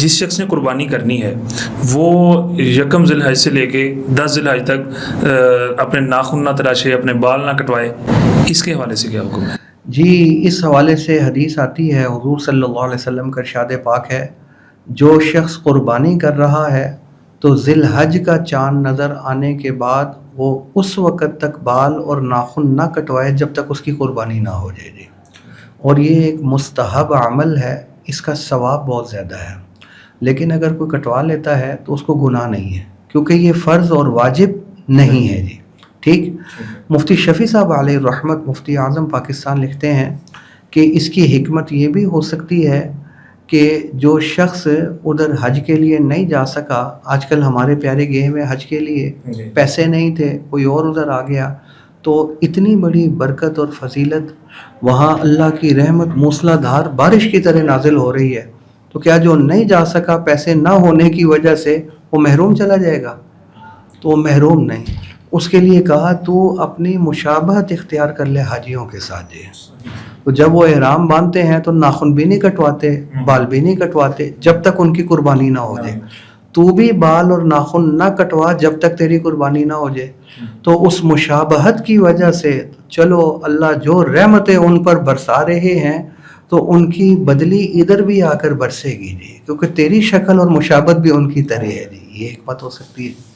جس شخص نے قربانی کرنی ہے وہ یکم ذی الحج سے لے کے 10 ذی الحج تک اپنے ناخن نہ تراشے، اپنے بال نہ کٹوائے، اس کے حوالے سے کیا حکم ہے؟ جی، اس حوالے سے حدیث آتی ہے، حضور صلی اللہ علیہ وسلم کا ارشاد پاک ہے، جو شخص قربانی کر رہا ہے تو ذی الحج کا چاند نظر آنے کے بعد وہ اس وقت تک بال اور ناخن نہ کٹوائے جب تک اس کی قربانی نہ ہو جائے گی۔ اور یہ ایک مستحب عمل ہے، اس کا ثواب بہت زیادہ ہے، لیکن اگر کوئی کٹوا لیتا ہے تو اس کو گناہ نہیں ہے، کیونکہ یہ فرض اور واجب نہیں ہے جی۔ ٹھیک، مفتی شفیع صاحب علیہ رحمت، مفتی اعظم پاکستان، لکھتے ہیں کہ اس کی حکمت یہ بھی ہو سکتی ہے کہ جو شخص ادھر حج کے لیے نہیں جا سکا، آج کل ہمارے پیارے گئے ہوئے حج کے لیے پیسے نہیں تھے، کوئی اور ادھر آ گیا، تو اتنی بڑی برکت اور فضیلت وہاں اللہ کی رحمت موسلا دھار بارش کی طرح نازل ہو رہی ہے، تو کیا جو نہیں جا سکا پیسے نہ ہونے کی وجہ سے وہ محروم چلا جائے گا؟ تو وہ محروم نہیں، اس کے لیے کہا تو اپنی مشابہت اختیار کر لے حاجیوں کے ساتھ جی۔ تو جب وہ احرام باندھتے ہیں تو ناخن بھی نہیں کٹواتے، بال بھی نہیں کٹواتے جب تک ان کی قربانی نہ ہو جائے۔ تو بھی بال اور ناخن نہ کٹوا جب تک تیری قربانی نہ ہو جائے۔ تو اس مشابہت کی وجہ سے چلو اللہ جو رحمتیں ان پر برسا رہے ہیں تو ان کی بدلی ادھر بھی آ کر برسے گی جی، کیونکہ تیری شکل اور مشابہت بھی ان کی طرح ہے جی۔ یہ حکمت ہو سکتی ہے۔